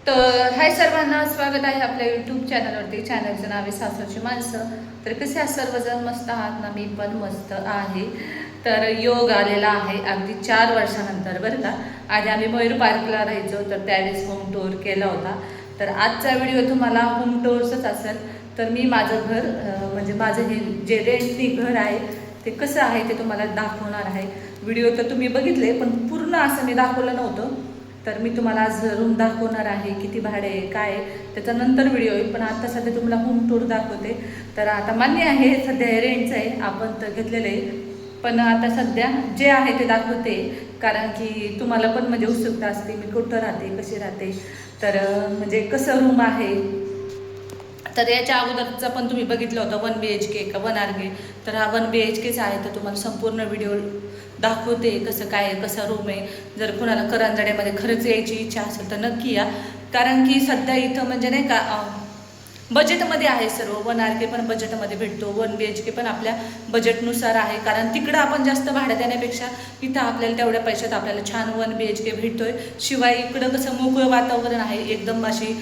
तर हाय सर्वांना, स्वागत आहे आपल्या यूट्यूब चॅनलवरती. चॅनलचं नाव आहे सासूची माणसं. तर कसे आहात सर्वजण? मस्त आहात ना? मी पण मस्त आहे. तर योग आलेला आहे अगदी 4 वर्षानंतर बरं का. आधी आम्ही मयूर पार्कला राहायचो, तर त्यावेळेस होम टूर केला होता. तर आजचा व्हिडिओ तुम्हाला होम टूरचंच असेल. तर मी माझं घर म्हणजे माझं हे जे रेंटनी घर आहे ते कसं आहे ते तुम्हाला दाखवणार आहे. व्हिडिओ तर तुम्ही बघितले, पण पूर्ण असं मी दाखवलं नव्हतं. तर मी तुम्हाला आज रूम दाखवणार आहे, किती भाडे आहे, काय आहे, त्याच्यानंतर व्हिडिओ येईल. पण आता सध्या तुम्हाला होम टूर दाखवते. तर आता मान्य आहे सध्या रेंटचं आहे, आपण तर घेतलेलं आहे, पण आता सध्या जे आहे ते दाखवते. कारण की तुम्हाला पण म्हणजे उत्सुकता असते मी कुठं राहते, कशी राहते, तर म्हणजे कसं रूम आहे. तर याच्या अगोदरचा पण तुम्ही बघितलं होतं 1 BHK का 1 RK. तर हा 1 BHKच आहे. तर तुम्हाला संपूर्ण व्हिडिओ दाखवते कसं काय आहे, कसा रूम आहे. जर कुणाला करंजाड्यामध्ये खरंच यायची इच्छा असेल तर नक्की या. कारण की सध्या इथं म्हणजे नाही का बजेटमध्ये आहे सर्व. 1 RK पण बजेटमध्ये भेटतो, 1 BHK पण आपल्या बजेटनुसार आहे. कारण तिकडं आपण जास्त भाडं देण्यापेक्षा इथं आपल्याला तेवढ्या पैशात आपल्याला छान 1 BHK भेटतोय. शिवाय इकडं कसं मोकळं वातावरण आहे, एकदम अशी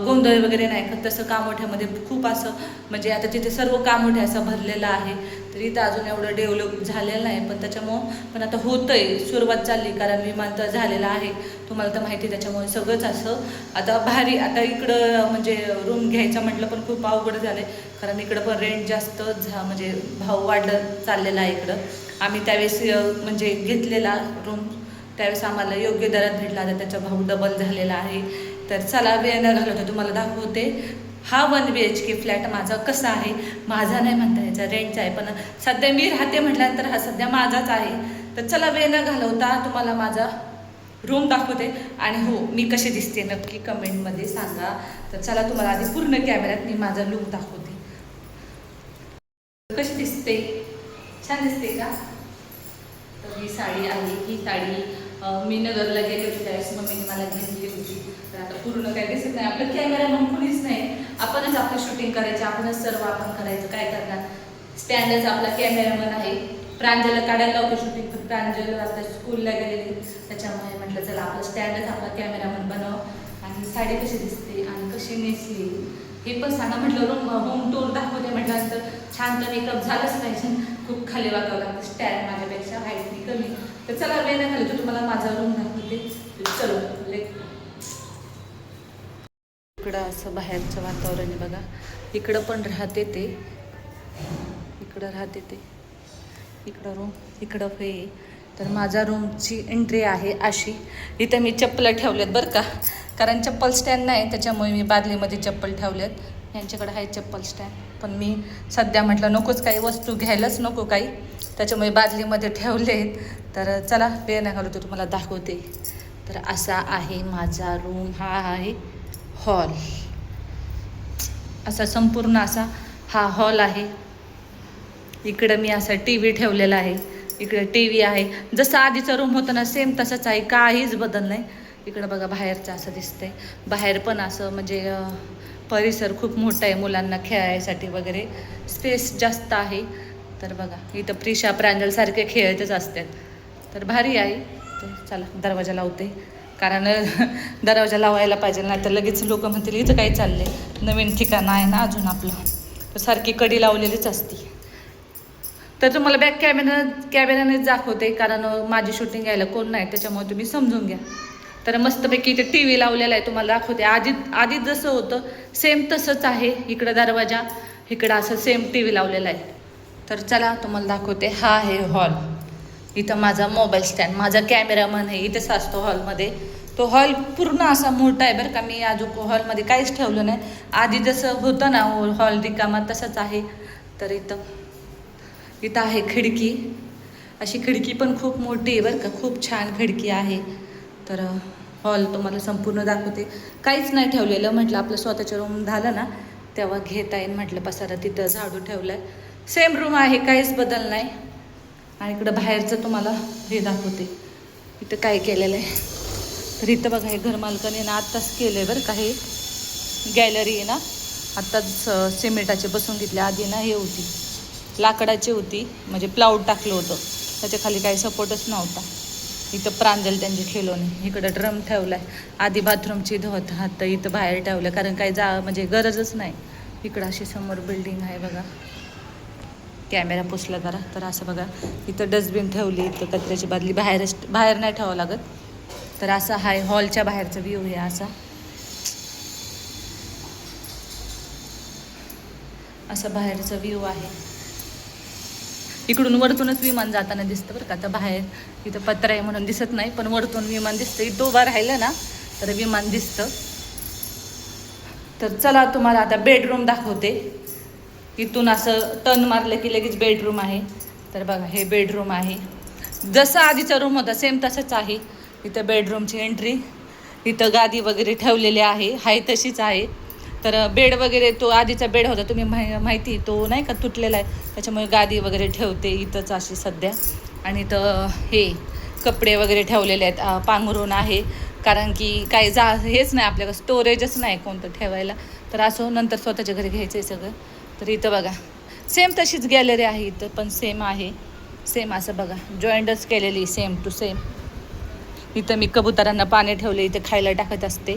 गोंधळ वगैरे नाही का. तसं कामोठ्यामध्ये खूप असं म्हणजे आता तिथे सर्व कामोठ्या असं भरलेलं आहे. तर इथं अजून एवढं डेव्हलप झालेलं नाही, पण त्याच्यामुळं पण आता होतंय, सुरुवात चालली. कारण विमानतळ झालेलं आहे, तुम्हाला तर माहिती. त्याच्यामुळे सगळंच असं आता भारी. आता इकडं म्हणजे रूम घ्यायचं म्हटलं पण खूप अवघड झालं आहे. कारण इकडं पण रेंट जास्त म्हणजे भाव वाढत चाललेला आहे इकडं. आम्ही त्यावेळेस म्हणजे घेतलेला रूम त्यावेळेस आम्हाला योग्य दरात भेटला, आता त्याचा भाव डबल झालेला आहे. तर चला वेळ न घालवता तुम्हाला दाखवते हा 1 BHK फ्लॅट माझा कसा आहे. माझा नाही म्हणता याचा, रेंटचा आहे, पण सध्या मी राहते म्हटल्यानंतर हा सध्या माझाच आहे. तर चला वेळ न घालवता तुम्हाला माझा रूम दाखवते. आणि हो, मी कशी दिसते नक्की कमेंटमध्ये सांगा. तर चला तुम्हाला आधी पूर्ण कॅमेऱ्यात मी माझा लुक दाखवते. कशी दिसते? छान दिसते का? तर ही साडी आहे, ही साडी मी नगरला गेले होते त्यावेळेस मम्मीने मला घेतली होती. तर आता पूर्ण काय दिसत नाही, आपलं कॅमेरा म्हणून कुणीच नाही, आपणच आपलं शूटिंग करायचं, आपणच सर्व आपण करायचं. काय करणार, स्टँडच आपला कॅमेरामन आहे. प्रांजलला काढायला होतं शूटिंग, पण प्रांजल आता स्कूलला गेलेली, त्याच्यामुळे म्हटलं चला आपलं स्टँडच आपला कॅमेरामन बनव. आणि साडी कशी दिसते आणि कशी नेसली हे पण सांगा. म्हटलं रूम होम टूर दाखवते म्हटल्यानंतर छान तर मेकअप झालंच पाहिजे. खूप खाली वागावं लागतं, स्टँड माझ्यापेक्षा हाईटनी कमी. तर चला वेळ नाही खाली, तर तुम्हाला माझा रूम दाखवते. चलो इकडं असं बाहेरचं वातावरण आहे बघा. इकडं पण राहते ते, इकडं राहते ते, इकडं रूम, इकडं हे. तर माझा रूमची एंट्री आहे अशी. इथं मी चप्पल ठेवल्यात बरं का, कारण चप्पल स्टँड नाही, त्याच्यामुळे मी बादलीमध्ये चप्पल ठेवल्यात. यांच्याकडे आहे चप्पल स्टँड, पण मी सध्या म्हटलं नकोच, काही वस्तू घ्यायलाच नको काही, त्याच्यामुळे बादलीमध्ये ठेवले. तर चला वेळ नाही घालवतो, तुम्हाला दाखवते. तर असा आहे माझा रूम. हा आहे हॉल, असा संपूर्ण असा हा हॉल आहे. इकडं मी असा TV ठेवलेला आहे, इकडे TV आहे. जसं आधीचा रूम होता ना सेम तसंच आहे, काहीच बदल नाही. इकडं बघा बाहेरचं असं दिसतंय. बाहेर पण असं म्हणजे परिसर खूप मोठा आहे, मुलांना खेळायसाठी वगैरे स्पेस जास्त आहे. तर बघा इथं प्रिशा प्रांजल सारखे खेळतच असतात. तर भारी आहे. तर चला दरवाजा लावते, कारण दरवाजा लावायला पाहिजे, नाही तर लगेच लोक म्हणतील इथं काय चाललंय, नवीन ठिकाण आहे ना अजून आपलं. तर सारखी कडी लावलेलीच असते. तर तुम्हाला बॅक कॅमेऱ्यानेच दाखवते, कारण माझी शूटिंग घ्यायला कोण नाही, त्याच्यामुळे तुम्ही समजून घ्या. तर मस्तपैकी इथे TV लावलेला आहे, तुम्हाला दाखवते. आधी जसं होतं सेम तसंच आहे. इकडं दरवाजा, इकडं असं सेम TV लावलेला आहे. तर चला तुम्हाला दाखवते. हा आहे हॉल. इथं माझा मोबाईल स्टँड, माझा कॅमेरामन आहे इथेच असतो हॉलमध्ये. तो हॉल पूर्ण असा मोठा आहे बरं का. मी अजून हॉलमध्ये काहीच ठेवलं नाही, आधी जसं होतं ना हॉल रिकामा तसंच आहे. तर इथं आहे खिडकी, अशी खिडकी पण खूप मोठी आहे बरं का, खूप छान खिडकी आहे. तर हॉल तुम्हाला संपूर्ण दाखवते. काहीच नाही ठेवलेलं, म्हटलं आपलं स्वतःचं रूम झालं ना तेव्हा घेता येईल म्हटलं. पसारा तिथं झाडू ठेवला आहे, सेम रूम आहे, काहीच बदल नाही. आणि इकडं बाहेरचं तुम्हाला हे दाखवते, इथं काय केलेलं आहे. तर इथं बघा हे घरमालकाने ना आत्ताच केलं आहे बरं का. हे गॅलरी आहे ना, आत्ताच सिमेंटाचे बसून घेतले. आधी ना हे होती लाकडाची होती, म्हणजे प्लाऊड टाकलं होतं, त्याच्या खाली काही सपोर्टच नव्हता. इथं प्रांजल त्यांची खेळून इकडं ड्रम ठेवलाय. आधी बाथरूमची धुवत हात इथं बाहेर ठेवलं कारण काही म्हणजे गरजच नाही. इकडं अशी समोर बिल्डिंग आहे बघा. कॅमेरा पुसला जरा तर असं बघा. इथं डस्टबिन ठेवली. इथं कचऱ्याची बादली बाहेर नाही ठेवावं लागत. तर असा हाय हॉलच्या बाहेरचा व्ह्यू आहे असा. असा बाहेरचा व्ह्यू आहे. इकडून वरतूनच विमान जाताना दिसतं बरं का. आता बाहेर इथं पत्रा आहे म्हणून दिसत नाही पण वरतून विमान दिसतं. इथं उभा राहिलं ना तर विमान दिसतं. तर चला तुम्हाला आता बेडरूम दाखवते. इथून असं टर्न मारलं की लगेच बेडरूम आहे. तर बघा हे बेडरूम आहे. जसं आधीचा रूम होता सेम तसंच आहे. इथं बेडरूमची एंट्री. इथं गादी वगैरे ठेवलेली आहे. हाय तशीच आहे. तर बेड वगैरे तो आधीचा बेड होता तुम्ही माहिती तो नाही का तुटलेला आहे. त्याच्यामुळे गादी वगैरे ठेवते इथंच अशी सध्या. आणि इथं हे कपडे वगैरे ठेवलेले आहेत. पांघरून आहे कारण की काही हेच नाही आपल्याकडे स्टोरेजच नाही कोणतं ठेवायला. तर असं नंतर स्वतःच्या घरी घ्यायचं आहे सगळं. तर इथं बघा सेम तशीच गॅलरी आहे. इथं पण सेम आहे. सेम असं बघा जॉईंटच केलेली सेम टू सेम. इथं मी कबुतरांना पाणी ठेवले. इथे खायला टाकत असते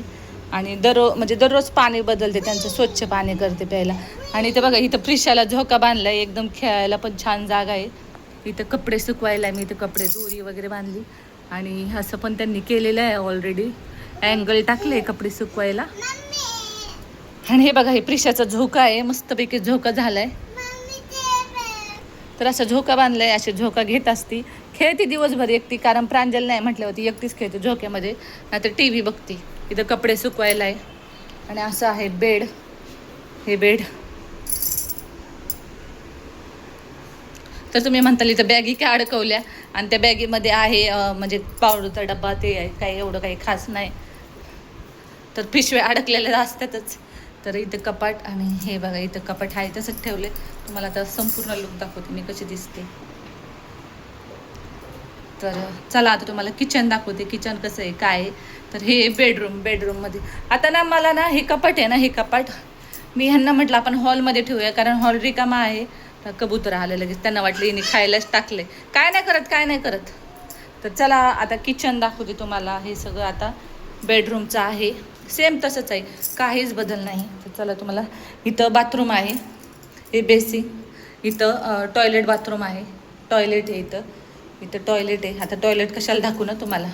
आणि दररोज पाणी बदलते त्यांचं. स्वच्छ पाणी करते प्यायला. आणि इथं बघा इथं प्रिशाला झोका बांधला आहे. एकदम खेळायला पण छान जागा आहे. इथं कपडे सुकवायला मी इथं कपडे दोरी वगैरे बांधली. आणि असं पण त्यांनी केलेलं आहे ऑलरेडी. अँगल टाकले कपडे सुकवायला. आणि हे बघा हे प्रिशाचा झोका आहे. मस्तपैकी झोका झालाय. तर असं झोका बांधलाय. असे झोका घेत असती. खेळती दिवसभर एकटी कारण प्रांजल नाही म्हटल्यावरती एकटीच खेळते झोक्यामध्ये. नाहीतर टी व्ही बघते. इथं कपडे सुकवायला आहे. आणि असं आहे बेड. हे बेड. तर तुम्ही म्हणताल इथं बॅगी काय अडकवल्या. आणि त्या बॅगीमध्ये आहे म्हणजे पावडरचा डब्बा ते आहे. काही एवढं काही खास नाही. तर पिशव्या अडकलेल्या असतातच. तर इथं कपाट. आणि हे बघा इथं कपाट आहे तसंच ठेवले. तुम्हाला आता संपूर्ण लुक दाखवते मी कशी दिसते. तर चला आता तुम्हाला किचन दाखवते. किचन कसं आहे काय आहे. तर हे बेडरूममध्ये आता ना मला ना हे कपाट आहे ना हे कपाट मी ह्यांना म्हटलं आपण हॉलमध्ये ठेवूया कारण हॉल रिकामा आहे. तर कबूतर आलं लगेच. त्यांना वाटलं हिने खायलाच टाकले. काय नाही करत. तर चला आता किचन दाखवते तुम्हाला. हे सगळं आता बेडरूमचं आहे. सेम तसंच आहे. काहीच बदल नाही. तर चला तुम्हाला इथं बाथरूम आहे. हे बेसिंग. इथं टॉयलेट बाथरूम आहे. टॉयलेट आहे इथं टॉयलेट आहे. आता टॉयलेट कशाला दाखवू ना तुम्हाला.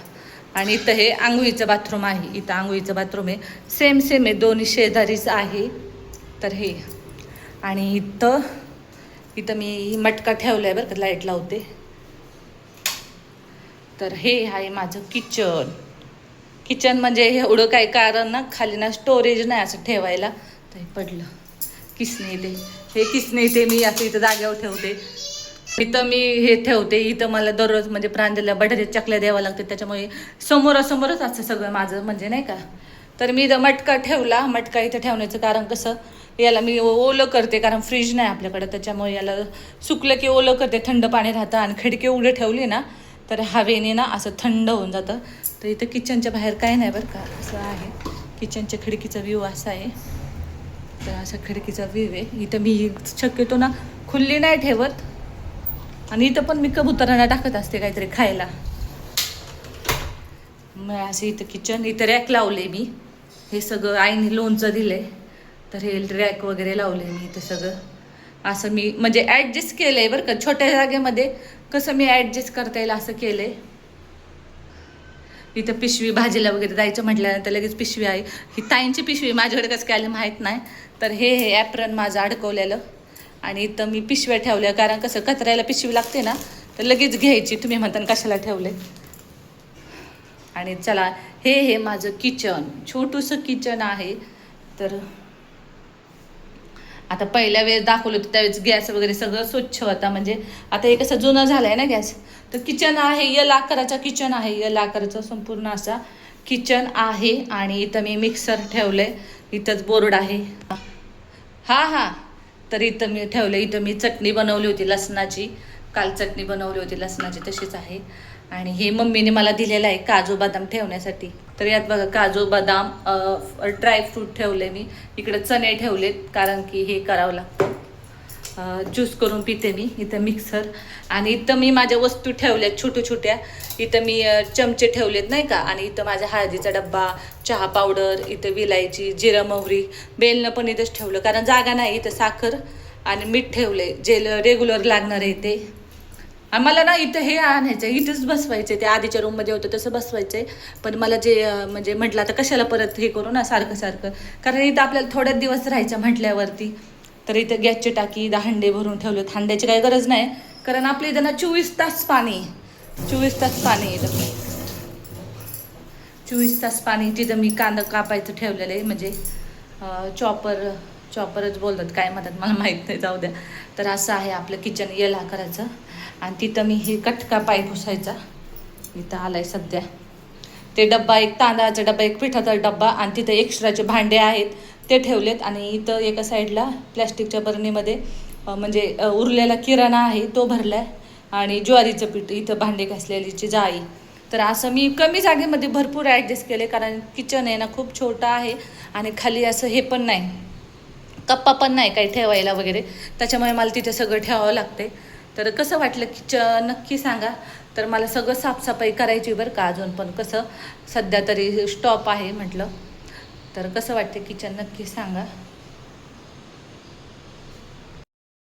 आणि इथं हे आंघोळीचं बाथरूम आहे. इथं आंघोळीचं बाथरूम आहे. सेम आहे. दोन्ही शेजारीच आहे. तर हे आणि इथं मी मटका ठेवला आहे बरं का. लाईट लावते. तर हे आहे माझं किचन म्हणजे एवढं काही कारण ना खाली ना स्टोरेज नाही असं ठेवायला. तर हे पडलं किसने इथे. हे किसने इथे मी असं इथं जागेवर ठेवते. इथं मी हे ठेवते. इथं मला दररोज म्हणजे प्रांजलला बटाट्याच्या चकल्या द्यावं लागते. त्याच्यामुळे समोरासमोरच असं सगळं माझं म्हणजे नाही का. तर मी इथं मटका ठेवला. मटका इथं ठेवण्याचं कारण कसं याला मी ओलं करते कारण फ्रीज नाही आपल्याकडं. त्याच्यामुळे याला सुकलं की ओलं करते. थंड पाणी राहतं. आणि खिडकी उघडी ठेवली ना तर हवेने ना असं थंड होऊन जातं. तर इथं किचनच्या बाहेर काय नाही बरं का. असं आहे किचनच्या खिडकीचा व्ह्यू असा आहे. तर असा खिडकीचा व्ह्यू आहे. इथं मी शक्यतो ना खुल्ली नाही ठेवत. आणि इथं पण मी कबुतरांना टाकत असते काहीतरी खायला. मग असं इथं किचन. इथं रॅक लावले मी. हे सगळं आईने लोणचं दिले. तर हे रॅक वगैरे लावले मी इथं सगळं. असं मी म्हणजे ॲडजस्ट केलं आहे बरं का. छोट्या जागेमध्ये कसं मी ॲडजस्ट करता येईल असं केलं आहे. इथं पिशवी भाजीला वगैरे जायचं म्हटल्यानंतर लगेच पिशवी आहे. ही ताईंची पिशवी माझ्याकडे कसं काय माहीत नाही. तर हे ॲप्रन माझं अडकवलेलं. आणि इथं मी पिशव्या ठेवल्या कारण कसं कचऱ्याला पिशवी लागते ना तर लगेच घ्यायची. तुम्ही म्हणता कशाला ठेवले. आणि चला हे माझं किचन छोटूसं किचन आहे. तर आता पहिल्या वेळेस दाखवलं होतं त्यावेळेस गॅस वगैरे सगळं स्वच्छ होता. म्हणजे आता हे कसं जुनं झालं आहे ना गॅस. तर किचन आहे. यल आकाराचा किचन आहे. यल आकाराचा संपूर्ण असा किचन आहे. आणि इथं मी मिक्सर ठेवलं आहे. इथंच बोर्ड आहे. हां तर इथं मी ठेवलं. इथं मी चटणी बनवली होती लसणाची. काल चटणी बनवली होती लसणाची तशीच आहे. आणि हे मम्मीने मला दिलेलं आहे काजू बदाम ठेवण्यासाठी. तर यात बघा काजू बदाम ड्रायफ्रूट ठेवले मी. इकडे चणे ठेवलेत कारण की हे करावं लागतं. ज्यूस करून पिते मी. इथं मिक्सर आणि इथं मी माझ्या वस्तू ठेवल्यात छोट्या. इथं मी चमचे ठेवलेत नाही का. आणि इथं माझ्या हळदीचा डब्बा, चहा पावडर, इथं विलायची, जिरं मोहरी, बेलनं पण इथंच ठेवलं कारण जागा नाही. इथं साखर आणि मीठ ठेवले जे रेग्युलर लागणार आहे ते. आम्हाला ना इथं हे आणायचं, इथंच बसवायचं, ते आधीच्या रूममध्ये होतं तसं बसवायचं आहे. पण मला जे म्हणजे म्हटलं आता कशाला परत हे करू ना सारखं कारण इथं आपल्याला थोड्याच दिवस राहायचं म्हटल्यावरती. तर इथं गॅसची टाकी, हंडे भरून ठेवले. हांड्याची काही गरज नाही कारण आपल्या इथं ना 24 तास पाणी, 24 तास पाणी इथं, 24 तास पाणी. तिथं मी कांदा कापायचं ठेवलेलं आहे म्हणजे चॉपरच बोलतात काय म्हणतात मला माहीत नाही, जाऊ द्या. तर असं आहे आपलं किचन येला करायचं. आणि तिथं मी हे कटका पाय पुसायचा इथं आलाय सध्या. ते डब्बा, एक तांदळाचा डब्बा, एक पिठाचा डब्बा आणि तिथं एक्स्ट्राचे भांडे आहेत ते ठेवलेत. आणि इथं एका साईडला प्लॅस्टिकच्या बरणीमध्ये म्हणजे उरलेला किराणा आहे तो भरलाय. आणि ज्वारीचं पीठ, इथं भांडे घासलेलीची जाळी. तर असं मी कमी जागेमध्ये भरपूर ॲडजस्ट केले कारण किचन आहे ना खूप छोटा आहे. आणि खाली असं हे पण नाही, कप्पा पण नाही काही ठेवायला वगैरे. त्याच्यामुळे मला तिथे सगळं ठेवावं लागते. तर कसं वाटलं किचन नक्की सांगा. तर मला सगळं साफसफाई करायची बरं का अजून पण, कसं सध्या तरी स्टॉप आहे म्हटलं. तर कसं वाटतं किचन नक्की सांगा.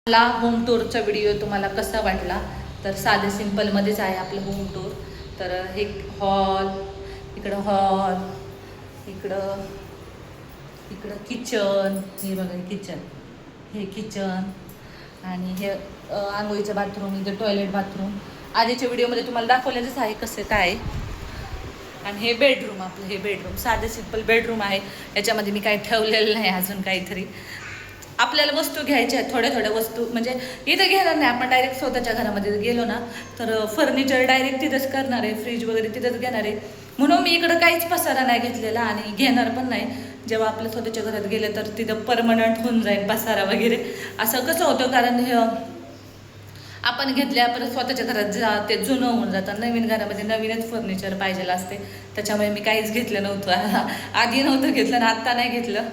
मला होम टूरचा व्हिडिओ तुम्हाला कसा वाटला. तर साधे सिंपलमध्येच आहे आपलं होम टूर. तर हे हॉल, इकडं हॉल, इकडं किचन, हे बघा किचन, हे किचन आणि हे आंघोळीचं बाथरूम, इथं टॉयलेट बाथरूम. आधीच्या व्हिडिओमध्ये तुम्हाला दाखवलेलंच आहे कसं काय. आणि हे बेडरूम, आपलं हे बेडरूम साधे सिंपल बेडरूम आहे. याच्यामध्ये मी काही ठेवलेलं नाही अजून काहीतरी. आपल्याला वस्तू घ्यायच्या आहेत थोड्या वस्तू, म्हणजे इथं घेणार नाही आपण, डायरेक्ट स्वतःच्या घरामध्ये गेलो ना तर फर्निचर डायरेक्ट तिथंच करणार आहे, फ्रीज वगैरे तिथंच घेणार आहे. म्हणून मी इकडं काहीच पसारा नाही घेतलेला आणि घेणार पण नाही. जेव्हा आपल्या स्वतःच्या घरात गेलं तर तिथं परमनंट होऊन जाईल पसारा वगैरे. असं कसं होतं कारण हे आपण घेतल्या परत स्वतःच्या घरात ते जुनं होऊन जातं. नवीन घरामध्ये नवीनच फर्निचर पाहिजेलं असते. त्याच्यामुळे मी काहीच घेतलं नव्हतं. आधी नव्हतं घेतलं ना आत्ता नाही घेतलं.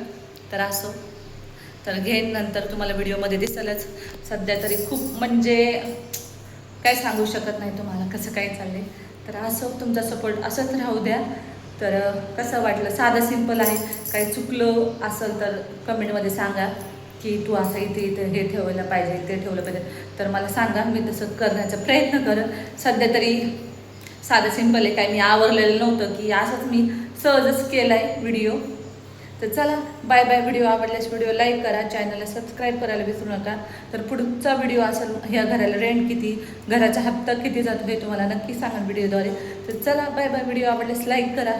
तर असो, तर घेईन नंतर, तुम्हाला व्हिडिओमध्ये दिसेलच. सध्या तरी खूप म्हणजे काय सांगू शकत नाही तुम्हाला कसं काय चाललंय. तर असं तुमचा सपोर्ट असंच राहू द्या. तर कसं वाटलं, साधं सिंपल आहे. काही चुकलं असेल तर कमेंटमध्ये सांगा की तू असं इथे हे ठेवायला पाहिजे, ते ठेवलं पाहिजे. तर मला सांगा, मी तसं करण्याचा प्रयत्न करेन. सध्या तरी साधं सिंपल आहे, काही मी आवरलेलं नव्हतं की असंच मी सहजच केला आहे व्हिडिओ. तर चला बाय बाय. व्हिडिओ आवडल्यास व्हिडिओ लाईक करा, चॅनलला सबस्क्राईब करायला विसरू नका. तर पुढचा व्हिडिओ असेल ह्या घराला रेंट किती, घराचा हप्ता किती जातो हे तुम्हाला नक्की सांगा व्हिडिओद्वारे. तर चला बाय बाय. व्हिडिओ आवडल्यास लाईक करा.